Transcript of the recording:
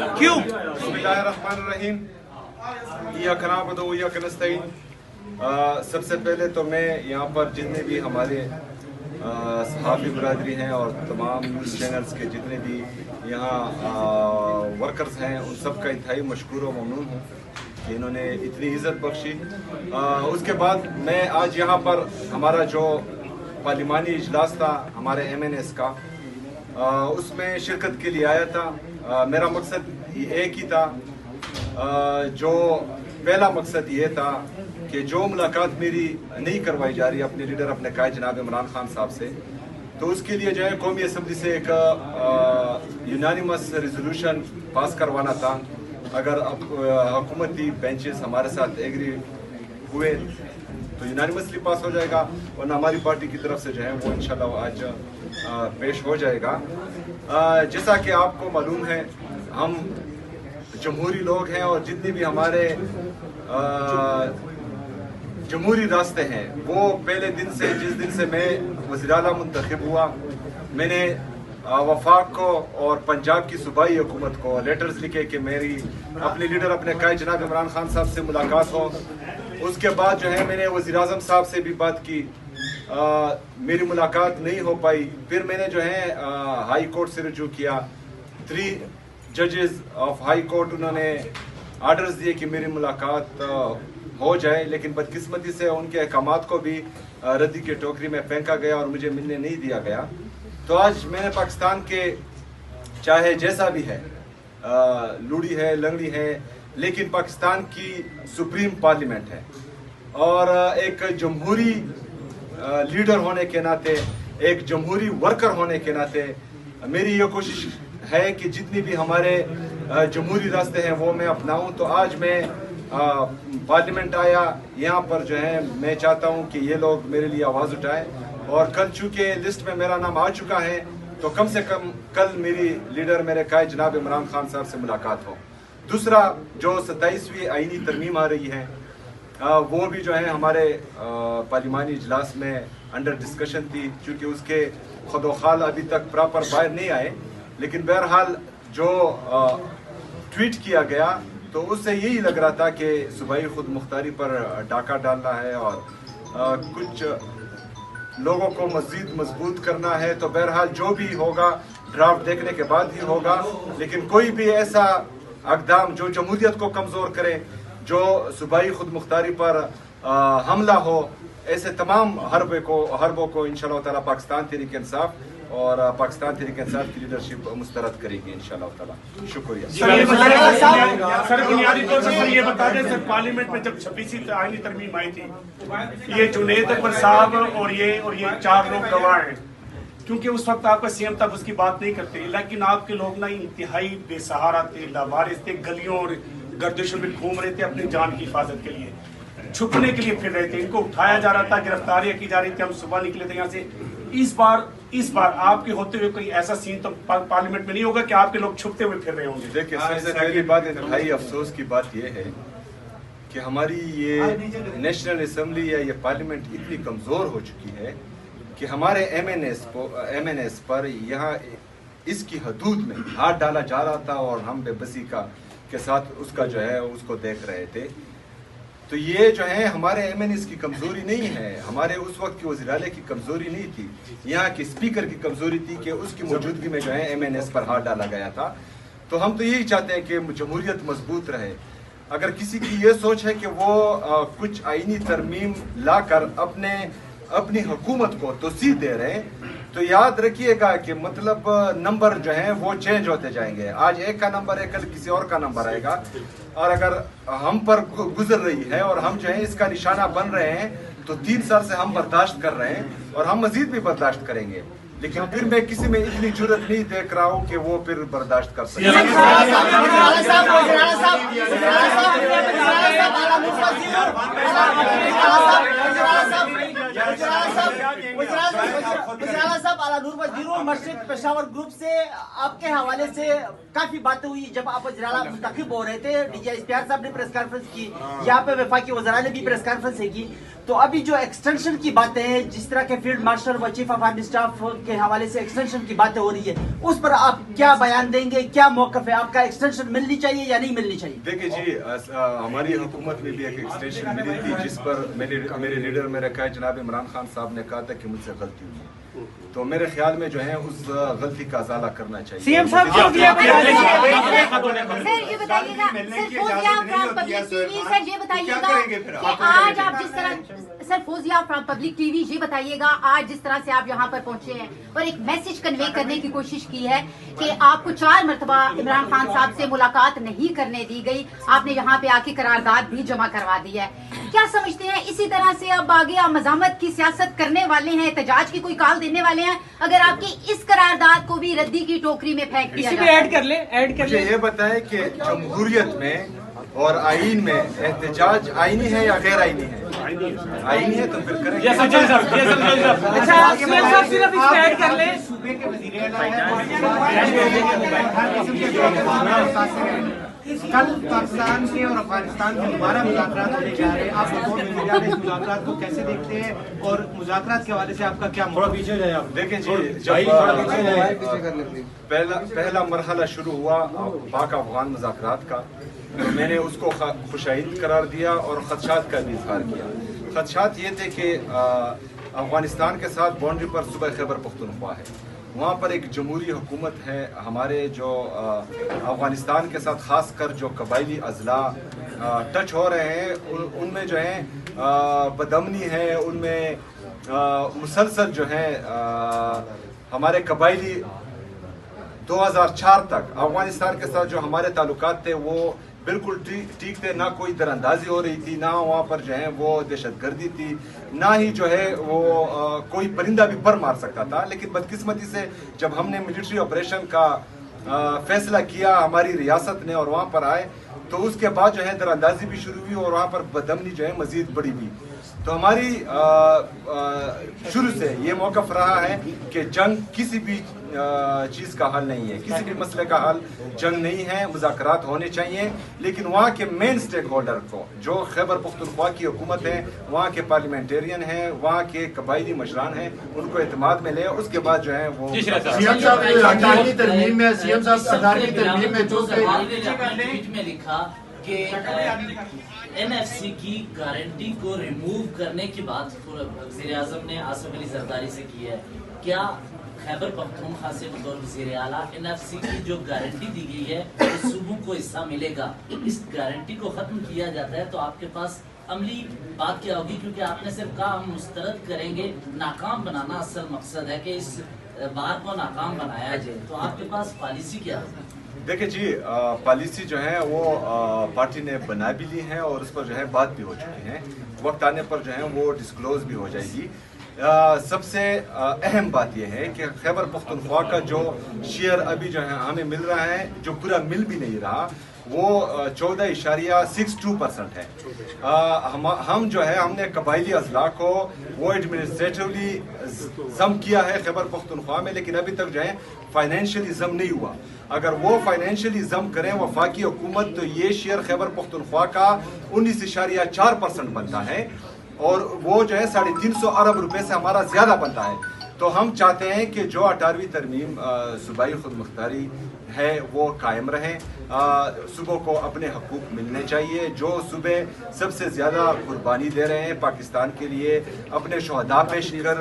क्यों? बिस्मिल्लाहिर्रहमानिर्रहीम। इय्याका नअबुदु व इय्याका नस्तईन। सबसे पहले तो मैं यहाँ पर जितने भी हमारे सहाफ़ी बरादरी हैं और तमाम न्यूज़ चैनल्स के जितने भी यहाँ वर्कर्स हैं उन सब का इंतहाई मशकूर और ममनून हूँ कि इन्होंने इतनी इज़्ज़त बख्शी। उसके बाद मैं आज यहाँ पर हमारा जो पार्लिमानी इजलास था हमारे MNS का, उसमें शिरकत के लिए आया था। मेरा मकसद एक ही था। जो पहला मकसद ये था कि जो मुलाकात मेरी नहीं करवाई जा रही अपने लीडर अपने कायद जनाब इमरान खान साहब से, तो उसके लिए जो है कौमी असम्बली से एक यूनानिमस रेजोल्यूशन पास करवाना था। अगर अब हुकूमती बेंचेस हमारे साथ एग्री हुए तो यूनानिमसली पास हो जाएगा, वरना हमारी पार्टी की तरफ से जो है वो इंशाल्लाह आज पेश हो जाएगा। जैसा कि आपको मालूम है हम जमहूरी लोग हैं और जितने भी हमारे जमहूरी रास्ते हैं वो पहले दिन से, जिस दिन से मैं वज़ीर आला मुंतखब हुआ, मैंने वफाक को और पंजाब की सूबाई हुकूमत को लेटर्स लिखे कि मेरी अपने लीडर अपने कायद जनाब इमरान खान साहब से मुलाकात हो। उसके बाद जो है मैंने वज़ीर आज़म साहब से भी बात की, मेरी मुलाकात नहीं हो पाई। फिर मैंने जो है हाई कोर्ट से रुजू किया। 3 जजेस ऑफ हाई कोर्ट उन्होंने आर्डर्स दिए कि मेरी मुलाकात हो जाए, लेकिन बदकिस्मती से उनके अहकामात को भी रद्दी के टोकरी में फेंका गया और मुझे मिलने नहीं दिया गया। तो आज मैंने पाकिस्तान के चाहे जैसा भी है, लूड़ी है लंगड़ी है, लेकिन पाकिस्तान की सुप्रीम पार्लियामेंट है और एक जमहूरी लीडर होने के नाते, एक जमहूरी वर्कर होने के नाते मेरी ये कोशिश है कि जितनी भी हमारे जमहूरी रास्ते हैं वो मैं अपनाऊं। तो आज मैं पार्लियामेंट आया, यहाँ पर जो है मैं चाहता हूँ कि ये लोग मेरे लिए आवाज़ उठाएं और कल चूँकि लिस्ट में मेरा नाम आ चुका है तो कम से कम कल मेरी लीडर मेरे कायद जनाब इमरान खान साहब से मुलाकात हो। दूसरा, जो 27वीं आईनी तरमीम आ रही है वो भी जो है हमारे पार्लिमानी इजलास में अंडर डिस्कशन थी, चूँकि उसके खुदोखाल अभी तक प्रॉपर बाहर नहीं आए, लेकिन बहरहाल जो ट्वीट किया गया तो उससे यही लग रहा था कि सूबाई खुद मुख्तारी पर डाका डालना है और कुछ लोगों को मज़ीद मजबूत करना है। तो बहरहाल जो भी होगा ड्राफ्ट देखने के बाद ही होगा, लेकिन कोई भी ऐसा अक़दाम जो जमहूरियत को कमज़ोर करे, जो सूबाई खुद मुख्तारी पर हमला हो, ऐसे तमाम हरबों को इंशाअल्लाह ताला पाकिस्तान तहरीक इंसाफ और पाकिस्तान तहरीक इंसाफ की लीडरशिप मुस्तरद करेगी इंशाअल्लाह ताला। शुक्रिया। सर बुनियादी तौर पर ये बता दें, सर पार्लियामेंट में जब 26वीं आईनी तरमीम आई थी, ये जुनैद अकबर साहब और ये 4 लोग गवाह हैं, क्योंकि उस वक्त आपका CM तब उसकी बात नहीं करते, लेकिन आपके लोग ना इंतहाई बेसहारा थे, लावारिस थे, गलियों और गर्दिशों में घूम रहे थे अपनी जान की हिफाजत के लिए, छुपने के लिए फिर रहे थे, इनको उठाया जा रहा था, गिरफ्तारियां की जा रही थी, हम सुबह निकले थे यहाँ से। इस बार आपके होते हुए कोई ऐसा सीन तो पार्लियामेंट में नहीं होगा कि आपके लोग छुपते हुए फिर रहे होंगे? देखिए, सबसे पहली बात, इंतहाई अफसोस की बात यह है कि हमारी ये नेशनल असम्बली या ये पार्लियामेंट इतनी कमज़ोर हो चुकी है कि हमारे MNS पर यहाँ इसकी हदूद में हाथ डाला जा रहा था और हम बेबसी के साथ उसका जो है उसको देख रहे थे। तो ये जो है हमारे MNS की कमज़ोरी नहीं है, हमारे उस वक्त की वज़ीर आला की कमज़ोरी नहीं थी, यहाँ की स्पीकर की कमज़ोरी थी कि उसकी मौजूदगी में जो है MNS पर हाथ डाला गया था। तो हम तो यही चाहते हैं कि जमहूरियत मजबूत रहे। अगर किसी की ये सोच है कि वो कुछ आईनी तरमीम लाकर अपनी हुकूमत को तोसीह दे रहे हैं, तो याद रखिएगा कि मतलब नंबर जो है वो चेंज होते जाएंगे। आज एक का नंबर है, कल किसी और का नंबर आएगा, और अगर हम पर गुजर रही है और हम जो है इसका निशाना बन रहे हैं तो 3 साल से हम बर्दाश्त कर रहे हैं और हम मजीद भी बर्दाश्त करेंगे, लेकिन फिर मैं किसी में इतनी जुर्रत नहीं देख रहा हूँ कि वो फिर बर्दाश्त कर सके। वज़ीर-ए-आला साहब, आला नूर वज़ीर मशरिक़ पेशावर ग्रुप से आपके हवाले से काफी बातें हुई जब आप वज़ीर-ए-आला मुंतखब हो रहे थे। डीजी इश्तियाक साहब ने प्रेस कॉन्फ्रेंस की, यहाँ पे वफाकी वज़राए ने भी प्रेस कॉन्फ्रेंस की। तो अभी जो एक्सटेंशन की बातें हैं, जिस तरह के फील्ड मार्शल व चीफ ऑफ आर्मी स्टाफ के हवाले से एक्सटेंशन की बातें हो रही है, उस पर आप क्या बयान देंगे? क्या मौक़िफ़ है आपका? एक्सटेंशन मिलनी चाहिए या नहीं मिलनी चाहिए? देखिए जी, हमारी हुकूमत में भी एक एक्सटेंशन मिली थी, जिस पर मेरे लीडर में रखा है जनाब इमरान खान साहब ने कहा था कि मुझसे गलती हुई। तो मेरे ख्याल में जो है उस गलती का अज़ाला करना चाहिए। सीएम साहब सर ये बताइएगा, सर ये बताइएगा कि आज आप जिस तरह sir Fauzia from public TV, ये बताइएगा आज जिस तरह से आप यहाँ पर पहुंचे हैं और एक मैसेज कन्वे करने की कोशिश की है कि आपको 4 मरतबा इमरान खान साहब से मुलाकात नहीं करने दी गई, आपने यहाँ पे आके करारदाद भी जमा करवा दी है। क्या समझते हैं इसी तरह से अब आगे आप मज़ामत की सियासत करने वाले हैं, एहतजाज की कोई कॉल देने वाले हैं अगर आपकी इस करारदाद को भी रद्दी की टोकरी में फेंक दिया जाए? ऐड कर ले। ये बताएं कि जमहूरियत में और आईन में एहतजाज आईनी है या गैर आईनी है? आईनी है तो फिर करेंगे। अच्छा सीएम साहब सिर्फ इसमें ऐड कर ले। सूबे के वज़ीर-ए-आला कल पाकिस्तान के और अफगानिस्तान के दोबारा मुज़ाकरात होने जा रहे हैं, आप इस मुज़ाकरात को कैसे देखते हैं और मुज़ाकरात के हवाले से आपका क्या? थोड़ा पीछे जाए आप। देखिए जी, जब पहला मरहला शुरू हुआ पाक अफगान मुज़ाकरात का, तो मैंने उसको खुशाइद करार दिया और खदशात का भी इजहार किया। खदशात ये थे कि अफगानिस्तान के साथ बाउंड्री पर सूबा खैबर पख्तूनख्वा है, वहाँ पर एक जमहूरी हुकूमत है। हमारे जो अफगानिस्तान के साथ ख़ास कर जो कबायली अज़ला टच हो रहे हैं, उनमें जो है बदमनी है, उनमें मुसलसल जो है हमारे कबायली 2004 तक अफगानिस्तान के साथ जो हमारे ताल्लुकात थे वो बिल्कुल ठीक थे, ना कोई दरअंदाजी हो रही थी, ना वहाँ पर जो है वो दहशतगर्दी थी, ना ही जो है वो कोई परिंदा भी पर मार सकता था। लेकिन बदकिस्मती से जब हमने मिलिट्री ऑपरेशन का फैसला किया हमारी रियासत ने और वहाँ पर आए, तो उसके बाद जो है दरअंदाजी भी शुरू हुई और वहाँ पर बदमनी जो है मजीद बढ़ी हुई। तो हमारी शुरू से ये मौक़िफ़ रहा है कि जंग किसी भी चीज़ का हल नहीं है, किसी भी मसले का हल जंग नहीं है, मुज़ाकरात होने चाहिए। लेकिन वहाँ के मेन स्टेक होल्डर को, जो खैबर पख्तूनख्वा की हुकूमत है, वहाँ के पार्लियामेंटेरियन हैं, वहाँ के कबायली मशरान हैं, उनको एतमाद में ले, उसके बाद जो है वो सीएम साहब 18वीं तरमीम में सीएम साहब 18वीं तरमीम में जो में लिखा कि NFC की गारंटी को रिमूव करने की बात वज़ीर-ए-आज़म ने आसिफ अली ज़रदारी से की है। क्या खैबर पख्तूनख्वा से बतौर वज़ीर-ए-आला NFC की जो गारंटी दी गई है उस सूबों को हिस्सा मिलेगा? इस गारंटी को खत्म किया जाता है तो आपके पास अमली बात क्या होगी? क्योंकि आपने सिर्फ कहा हम मुस्तरद करेंगे, नाकाम बनाना असल मकसद है कि इस बार को नाकाम बनाया जाए, तो आपके पास पॉलिसी क्या है? देखिए जी, पॉलिसी जो है वो पार्टी ने बना भी ली है और उस पर जो है बात भी हो चुकी है। वक्त आने पर जो है वो डिस्क्लोज भी हो जाएगी। सबसे अहम बात यह है कि खैबर पख्तूनख्वा का जो शेयर अभी जो है हमें मिल रहा है, जो पूरा मिल भी नहीं रहा, वो 14.62% है। हम जो है हमने कबायली अज़ला को वो एडमिनिस्ट्रेटिवली ज़म किया है खैबर पख्तूनख्वा में, लेकिन अभी तक जो है फाइनेंशियली ज़म नहीं हुआ। अगर वो फाइनेंशियली ज़म करें वफाकी हुकूमत, तो ये शेयर खैबर पख्तूनख्वा का 19.4% बनता है और वो जो है 350 अरब रुपए से हमारा ज़्यादा बनता है। तो हम चाहते हैं कि जो 18वीं तरमीम सूबाई खुद मुख्तारी है वो कायम रहे, सूबों को अपने हकूक़ मिलने चाहिए। जो सूबे सबसे ज़्यादा कुर्बानी दे रहे हैं पाकिस्तान के लिए, अपने शहदा पेश कर